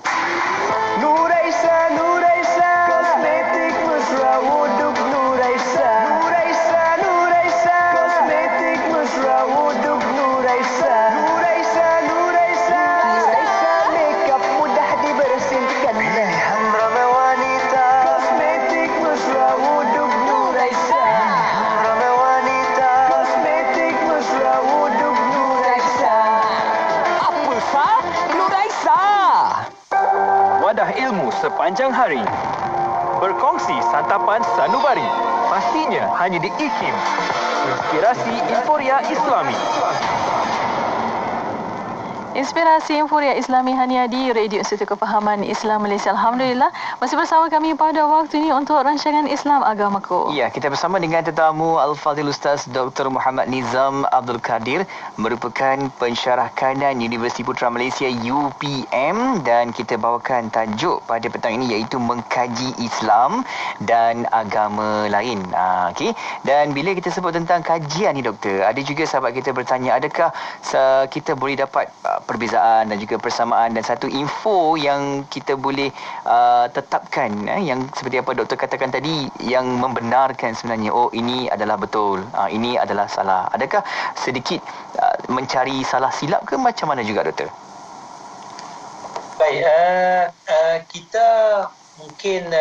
[SPEAKER 8] Nuraisa, Nuraisa, kosmetik mesra wuduk Nuraisa.
[SPEAKER 4] sepanjang hari. Berkongsi santapan sanubari. Pastinya hanya di IKIM. Inspirasi Inforia Islami.
[SPEAKER 5] Inspirasi Inforia Islami hanya di Radio Institut Kefahaman Islam Malaysia. Alhamdulillah, masih bersama kami pada waktu ini untuk rancangan Islam Agamaku.
[SPEAKER 6] Ya, kita bersama dengan tetamu Al-Fadhil Ustaz Dr. Muhammad Nizam Abdul Kadir, merupakan pensyarah kanan Universiti Putra Malaysia UPM, dan kita bawakan tajuk pada petang ini iaitu mengkaji Islam dan agama lain. Okey. Dan bila kita sebut tentang kajian ni doktor, ada juga sahabat kita bertanya, adakah kita boleh dapat perbezaan dan juga persamaan dan satu info yang kita boleh tetapkan yang seperti apa doktor katakan tadi, yang membenarkan sebenarnya ini adalah betul, ini adalah salah. Adakah sedikit mencari salah silap ke macam mana juga doktor?
[SPEAKER 7] Baik, kita mungkin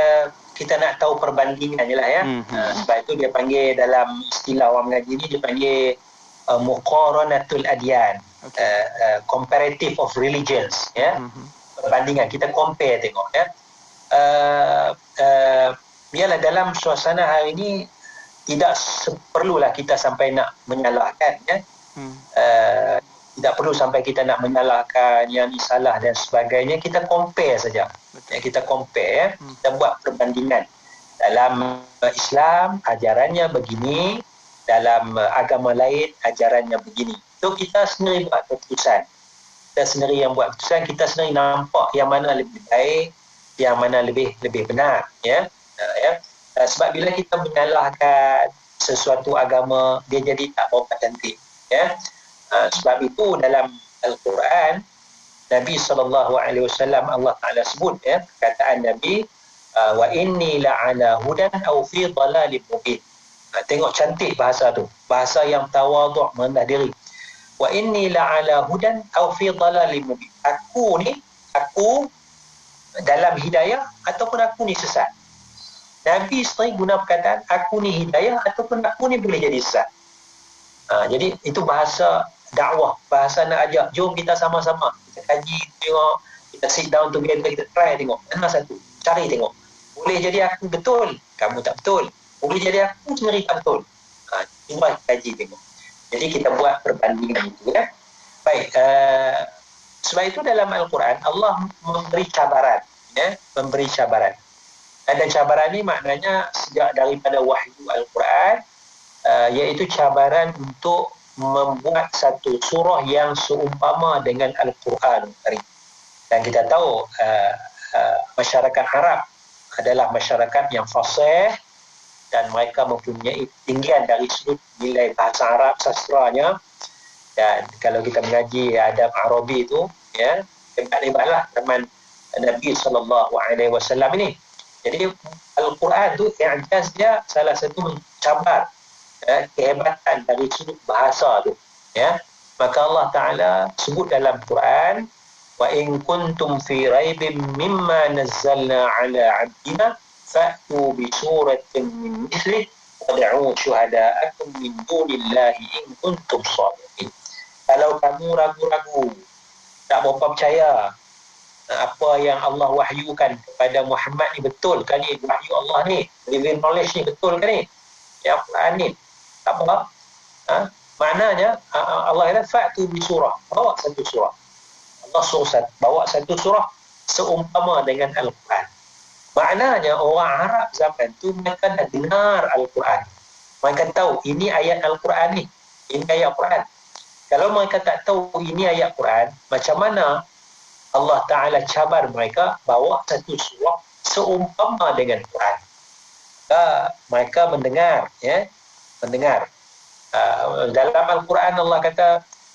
[SPEAKER 7] kita nak tahu perbandingan je lah ya. Sebab itu dia panggil dalam istilah orang mengaji ni, dia panggil muqaranatul adyan. Comparative of religions, ya. Perbandingan, kita compare tengok ya. Biarlah dalam suasana hari ini tidak perlulah kita sampai nak menyalahkan ya. Tidak perlu sampai kita nak menyalahkan yang ini salah dan sebagainya. Kita compare saja. Ya, kita compare ya. Kita buat perbandingan. Dalam Islam ajarannya begini, dalam agama lain ajarannya begini. So kita sendiri buat keputusan. Kita sendiri yang buat keputusan, kita sendiri nampak yang mana lebih baik, yang mana lebih benar, ya. Sebab bila kita menyalahkan sesuatu agama, dia jadi tak berapa cantik, ya. Sebab itu dalam Al-Quran, Nabi SAW, Allah Taala sebut ya, perkataan Nabi, wa inni la'ala hudan aw fi dhalalin mubin. Tengok cantik bahasa tu, bahasa yang tawaduk, merendah diri. Wa inni la'ala hudan aw fi dhalalin mubin. Aku dalam hidayah ataupun aku ni sesat. Nabi sering guna perkataan aku ni hidayah ataupun aku ni boleh jadi sesat. Jadi itu bahasa dakwah, bahasa nak ajak, jom kita sama-sama kita kaji, tengok, kita sit down together, kita try tengok mana satu, cari tengok. Boleh jadi aku betul, kamu tak betul. Boleh jadi aku sendiri tak betul. Cuba kaji tengok. Jadi kita buat perbandingan itu ya. Baik, sebab itu dalam Al-Quran Allah memberi cabaran ya, memberi cabaran. Dan cabaran ini maknanya sejak daripada wahyu Al-Quran, iaitu cabaran untuk membuat satu surah yang seumpama dengan Al-Quran. Dan kita tahu masyarakat Arab adalah masyarakat yang fasih, dan mereka mempunyai tinggian dari sudut nilai bahasa Arab, sastranya. Dan kalau kita mengaji adab Arabi itu, ya, hebat-hebatlah zaman Nabi SAW ini. Jadi Al-Quran itu i'jaz dia salah satu mencabar kehebatan dari sudut bahasa tu, ya. Maka Allah Taala sebut dalam Quran, wa in kuntum fi raibin mimma nazzalna ala 'abdina fa'tu bi suratin min mithlih wad'u syuhada'akum min dunillahi in kuntum shadiqin. Kalau kamu ragu-ragu, tak berapa percaya apa yang Allah wahyukan kepada Muhammad ni betul kan ni, wahyu Allah ni, living knowledge ni betul kan ni, ya, Quran ni tak apa. Maknanya Allah kata fa'tu bi surah, bawa satu surah. Allah suruh bawa satu surah seumpama dengan Al-Quran. Maknanya orang Arab zaman tu mereka dah dengar Al-Quran. Mereka tahu ini ayat Al-Quran ni, ini ayat Quran. Kalau mereka tak tahu ini ayat Quran, macam mana Allah Ta'ala cabar mereka bawa satu surah seumpama dengan Quran? Mereka mendengar, ya, mendengar. Dalam Al-Quran Allah kata,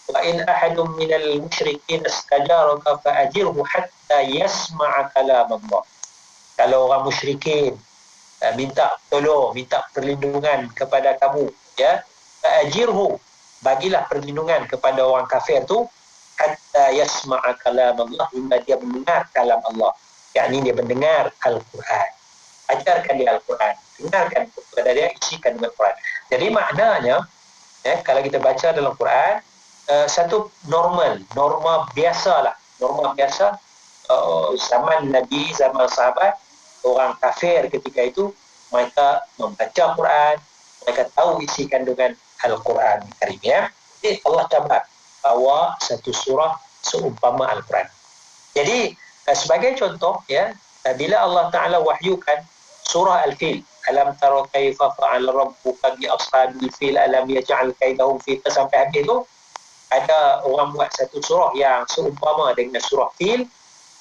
[SPEAKER 7] wa in ahadun minal musyrikin istajaraka fa'ajirhu hatta yasma'a kalam Allah. Kalau orang musyrikin minta tolong, minta perlindungan kepada kamu, ya, fa'ajirhu, bagilah perlindungan kepada orang kafir tu hatta yasma'a kalam Allah, hingga dia mendengar kalam Allah, yakni dia mendengar Al-Quran. Ajarkan dia Al-Quran, dengarkan kepada dia, isikan dengan Quran. Jadi maknanya, ya, kalau kita baca dalam Quran, satu norma biasa lah, norma biasa zaman Nabi, zaman sahabat, orang kafir ketika itu mereka membaca Quran, mereka tahu isi kandungan Al-Quran Karim, ya. Jadi Allah cabar bawa satu surah seumpama Al-Quran. Jadi sebagai contoh, ya, bila Allah Ta'ala wahyukan surah Al-Fil, alam tara kaifa fa'ala rabbuka bi ashabil fil alam yaj'al kaidahum fi, sampai habis tu ada orang buat satu surah yang seumpama dengan surah Fil,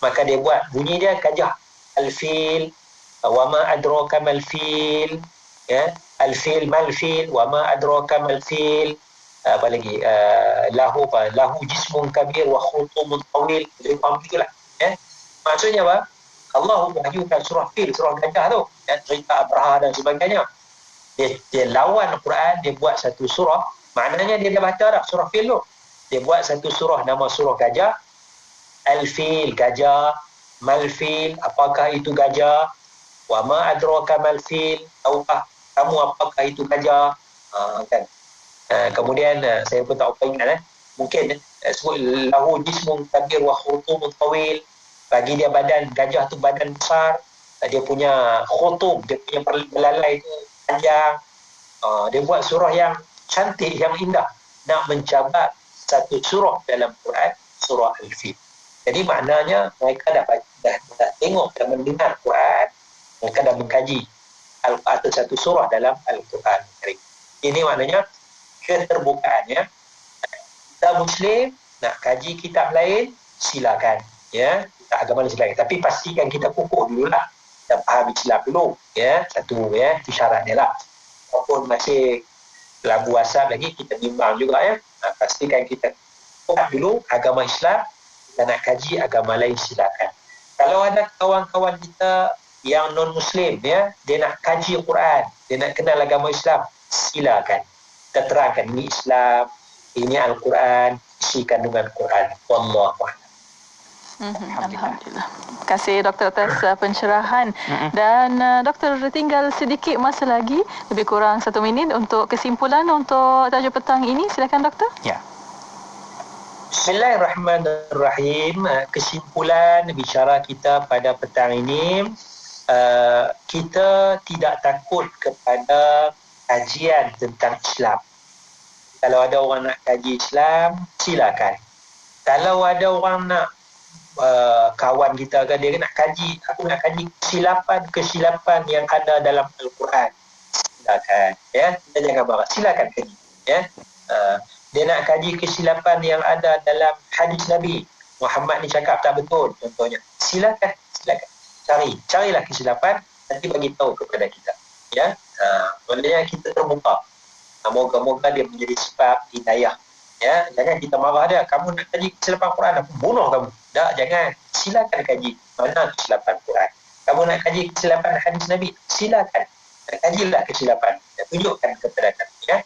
[SPEAKER 7] maka dia buat bunyi dia gajah. Al-Fil wa ma adraka mal fil, ya, Al-Fil mal fil wa ma adraka mal fil, apa lagi, lahu jismun kabir wa khutumun tawil. Jadi faham itulah, ya. Maksudnya apa? Allah wahyukan surah Fil, surah gajah tu, ya, cerita Abraha dan sebagainya. Dia lawan Quran, dia buat satu surah. Maknanya dia dah baca dah surah Fil tu. Dia buat satu surah nama surah gajah. Al-Fil, gajah. Mal-Fil, apakah itu gajah? Wa ma adraka mal-Fil, tahukah kamu apakah itu gajah? Kan? Kemudian saya pun tak ingat, mungkin sebut lahu jismun kabir wa khutumun tawil, bagi dia badan, gajah tu badan besar, dia punya khutum, dia punya belalai tu panjang. Dia buat surah yang cantik, yang indah, nak mencabar satu surah dalam Quran, surah Al-Fil. Jadi maknanya mereka dah tengok dan mendengar Quran, mereka dah mengkaji atau satu surah dalam Al-Quran. Ini maknanya keterbukaannya. Kita Muslim nak kaji kitab lain, silakan, ya, kita agama lain silakan, tapi pastikan kita kukuh dululah, kita faham Islam dulu, ya, satu, ya, itu syaratnya lah. Walaupun masih lagu asal lagi, kita bimbang juga, ya. Pastikan kita kukuh dulu agama Islam, kita nak kaji agama lain, silakan. Kalau ada kawan-kawan kita yang non-Muslim, ya, dia nak kaji Quran, dia nak kenal agama Islam, silakan. Kita terangkan ini Islam, ini Al-Quran, isi kandungan Quran. Wallahu a'lam.
[SPEAKER 5] Alhamdulillah. Terima kasih Doktor atas pencerahan. Dan Doktor, tinggal sedikit masa lagi, lebih kurang 1 minit untuk kesimpulan untuk tajuk petang ini. Silakan Doktor.
[SPEAKER 6] Ya.
[SPEAKER 7] Bismillahirrahmanirrahim. Kesimpulan bicara kita pada petang ini, kita tidak takut kepada kajian tentang Islam. Kalau ada orang nak kaji Islam, silakan. Kalau ada orang nak kawan kita kan, dia nak kaji, aku nak kaji kesilapan yang ada dalam Al-Quran, silakan, ya, kita jangan marah, silakan kaji, ya. Dia nak kaji kesilapan yang ada dalam hadis Nabi Muhammad ni cakap tak betul, contohnya, silakan carilah kesilapan, nanti bagi tahu kepada kita, ya. Maksudnya kita terbuka, moga-moga dia menjadi sebab hidayah, ya. Jangan kita marah dia, kamu nak kaji kesilapan Quran, aku bunuh kamu. Tak, jangan. Silakan kaji mana kesilapan Quran. Kamu nak kaji kesilapan hadis Nabi, silakan. Kajilah kesilapan, tunjukkan kepada kami, ya.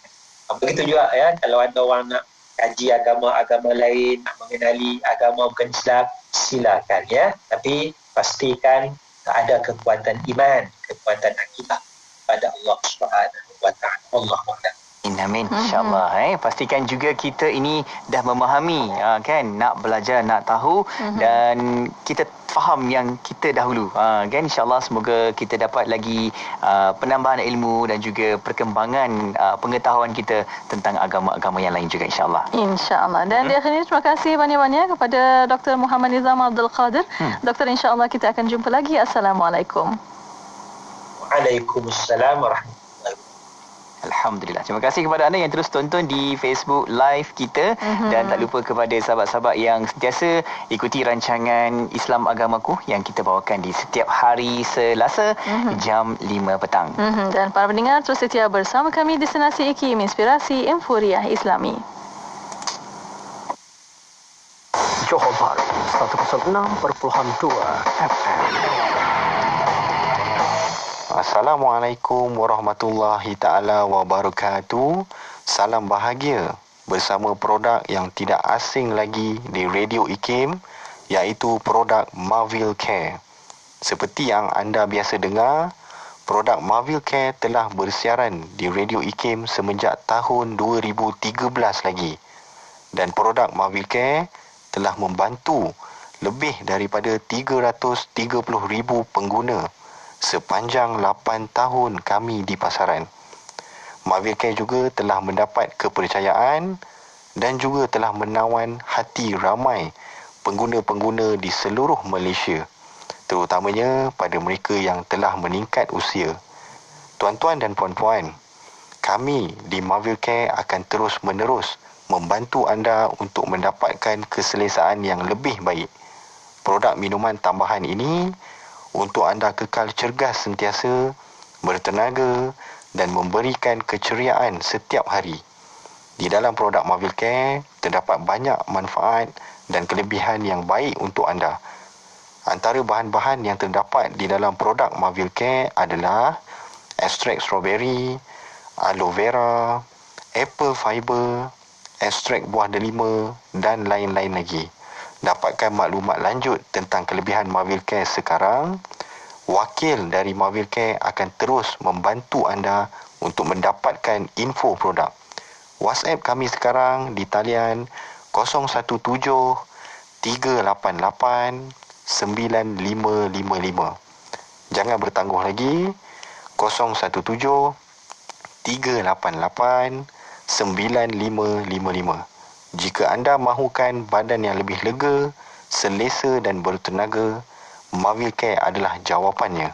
[SPEAKER 7] Begitu juga, ya, kalau ada orang nak kaji agama-agama lain, nak mengenali agama bukan Islam, silakan, ya. Tapi pastikan ada kekuatan iman, kekuatan akidah pada Allah Subhanahu wa taala. Allahu akbar.
[SPEAKER 6] Amin, insyaAllah. Pastikan juga kita ini dah memahami, kan, nak belajar, nak tahu, dan kita faham yang kita dahulu, kan. InsyaAllah semoga kita dapat lagi penambahan ilmu dan juga perkembangan pengetahuan kita tentang agama-agama yang lain juga, insyaAllah.
[SPEAKER 5] InsyaAllah. Dan di akhirnya terima kasih banyak-banyak kepada Dr. Muhammad Nizam Abdul Qadir. Doktor, insyaAllah kita akan jumpa lagi. Assalamualaikum.
[SPEAKER 7] Waalaikumsalam warahmatullahi.
[SPEAKER 6] Alhamdulillah. Terima kasih kepada anda yang terus tonton di Facebook Live kita, dan tak lupa kepada sahabat-sahabat yang sentiasa ikuti rancangan Islam Agamaku yang kita bawakan di setiap hari Selasa jam 5 petang.
[SPEAKER 5] Dan para pendengar terus setia bersama kami di Destinasi IKIM, Inspirasi Emforia Islami.
[SPEAKER 10] Johor Bahru 106.2 FM.
[SPEAKER 1] Assalamualaikum warahmatullahi ta'ala wabarakatuh. Salam bahagia bersama produk yang tidak asing lagi di Radio IKIM, iaitu produk Marvel Care. Seperti yang anda biasa dengar, produk Marvel Care telah bersiaran di Radio IKIM semenjak tahun 2013 lagi. Dan produk Marvel Care telah membantu lebih daripada 330,000 pengguna sepanjang 8 tahun kami di pasaran. Mavilcare juga telah mendapat kepercayaan dan juga telah menawan hati ramai pengguna-pengguna di seluruh Malaysia, terutamanya pada mereka yang telah meningkat usia. Tuan-tuan dan puan-puan, kami di Mavilcare akan terus-menerus membantu anda untuk mendapatkan keselesaan yang lebih baik. Produk minuman tambahan ini untuk anda kekal cergas sentiasa, bertenaga dan memberikan keceriaan setiap hari. Di dalam produk Mavilcare terdapat banyak manfaat dan kelebihan yang baik untuk anda. Antara bahan-bahan yang terdapat di dalam produk Mavilcare adalah ekstrak strawberry, aloe vera, apple fiber, ekstrak buah delima dan lain-lain lagi. Dapatkan maklumat lanjut tentang kelebihan Mavilcare sekarang. Wakil dari Mavilcare akan terus membantu anda untuk mendapatkan info produk. WhatsApp kami sekarang di talian 017-388-9555. Jangan bertangguh lagi. 017-388-9555. Jika anda mahukan badan yang lebih lega, selesa dan bertenaga, Mavilcare adalah jawapannya.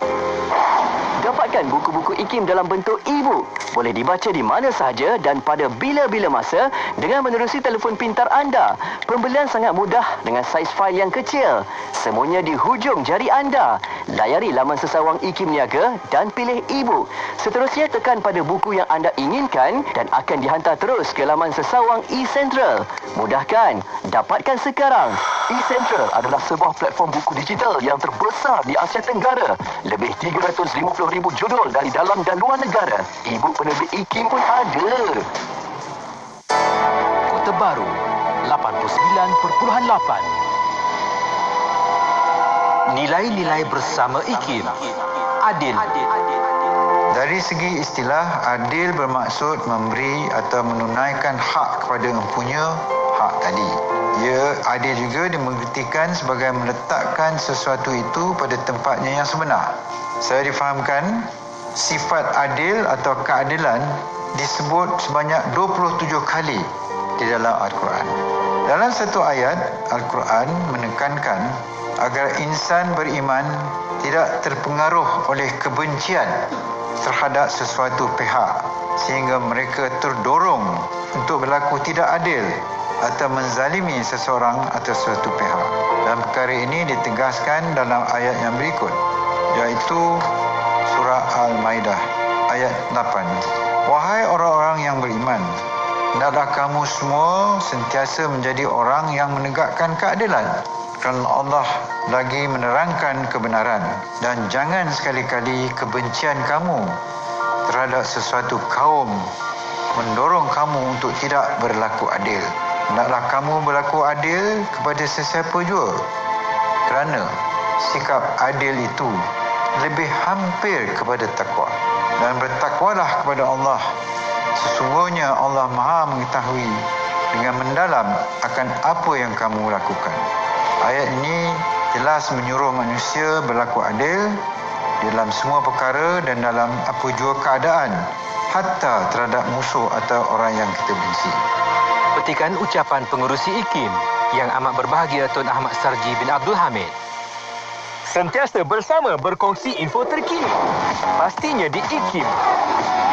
[SPEAKER 6] Dapatkan buku-buku IKIM dalam bentuk e-book. Boleh dibaca di mana sahaja dan pada bila-bila masa dengan menerusi telefon pintar anda. Pembelian sangat mudah dengan saiz fail yang kecil. Semuanya di hujung jari anda. Layari laman sesawang IKIM Niaga dan pilih e-book. Seterusnya tekan pada buku yang anda inginkan dan akan dihantar terus ke laman sesawang eCentral. Mudah kan? Dapatkan sekarang. eCentral adalah sebuah platform buku digital yang terbesar di Asia Tenggara. Lebih 350,000 judul dari dalam dan luar negara. E-book penerbit IKIM pun ada.
[SPEAKER 4] Kota Baru 89.8. Nilai-nilai bersama IKIM. Adil.
[SPEAKER 11] Dari segi istilah, adil bermaksud memberi atau menunaikan hak kepada empunya hak tadi. Ia adil juga dimengertikan sebagai meletakkan sesuatu itu pada tempatnya yang sebenar. Saya difahamkan, sifat adil atau keadilan disebut sebanyak 27 kali di dalam Al-Quran. Dalam satu ayat, Al-Quran menekankan agar insan beriman tidak terpengaruh oleh kebencian terhadap sesuatu pihak sehingga mereka terdorong untuk berlaku tidak adil atau menzalimi seseorang atau suatu pihak. Dan perkara ini ditegaskan dalam ayat yang berikut, iaitu surah Al-Maidah ayat 8. Wahai orang-orang yang beriman, hendaklah kamu semua sentiasa menjadi orang yang menegakkan keadilan, kerana Allah lagi menerangkan kebenaran, dan jangan sekali-kali kebencian kamu terhadap sesuatu kaum mendorong kamu untuk tidak berlaku adil. Hendaklah kamu berlaku adil kepada sesiapa jua, kerana sikap adil itu lebih hampir kepada takwa. Dan bertakwalah kepada Allah. Sesungguhnya Allah Maha mengetahui dengan mendalam akan apa yang kamu lakukan. Ayat ini jelas menyuruh manusia berlaku adil dalam semua perkara dan dalam apa jua keadaan, hatta terhadap musuh atau orang yang kita benci.
[SPEAKER 4] Petikan ucapan pengurusi IKIM yang amat berbahagia Tun Ahmad Sarji bin Abdul Hamid. Sentiasa bersama berkongsi info terkini. Pastinya di IKIM.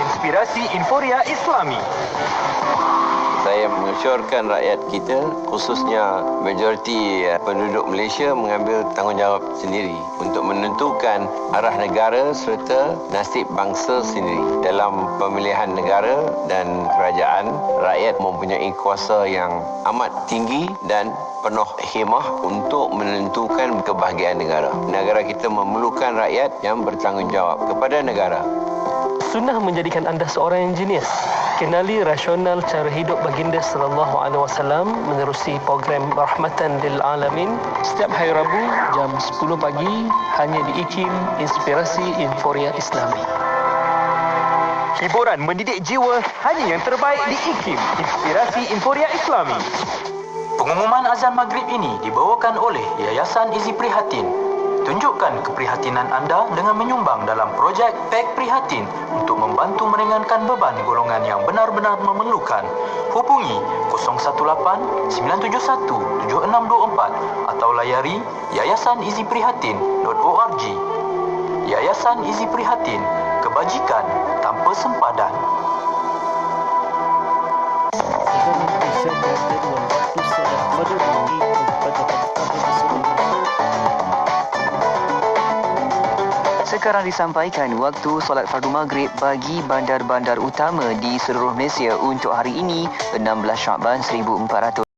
[SPEAKER 4] Inspirasi Inforia Islami.
[SPEAKER 12] Saya mengesyorkan rakyat kita, khususnya majoriti penduduk Malaysia, mengambil tanggungjawab sendiri untuk menentukan arah negara serta nasib bangsa sendiri. Dalam pemilihan negara dan kerajaan, rakyat mempunyai kuasa yang amat tinggi dan penuh hikmah untuk menentukan kebahagiaan negara. Negara kita memerlukan rakyat yang bertanggungjawab kepada negara.
[SPEAKER 13] Sunnah menjadikan anda seorang yang jenius. Kenali rasional cara hidup baginda sallallahu alaihi wasallam menerusi program Rahmatan lil Alamin setiap hari Rabu jam 10 pagi hanya di IKIM Inspirasi Inforia Islami.
[SPEAKER 4] Hiburan mendidik jiwa hanya yang terbaik di IKIM Inspirasi Inforia Islami.
[SPEAKER 14] Pengumuman azan maghrib ini dibawakan oleh Yayasan Izi Prihatin. Tunjukkan keprihatinan anda dengan menyumbang dalam projek Pek Prihatin untuk membantu meringankan beban golongan yang benar-benar memerlukan. Hubungi 018-971-7624 atau layari yayasaniziprihatin.org. Yayasan Izi Prihatin, kebajikan tanpa sempadan.
[SPEAKER 6] Sekarang disampaikan waktu solat fardu maghrib bagi bandar-bandar utama di seluruh Malaysia untuk hari ini 16 Syakban 1400.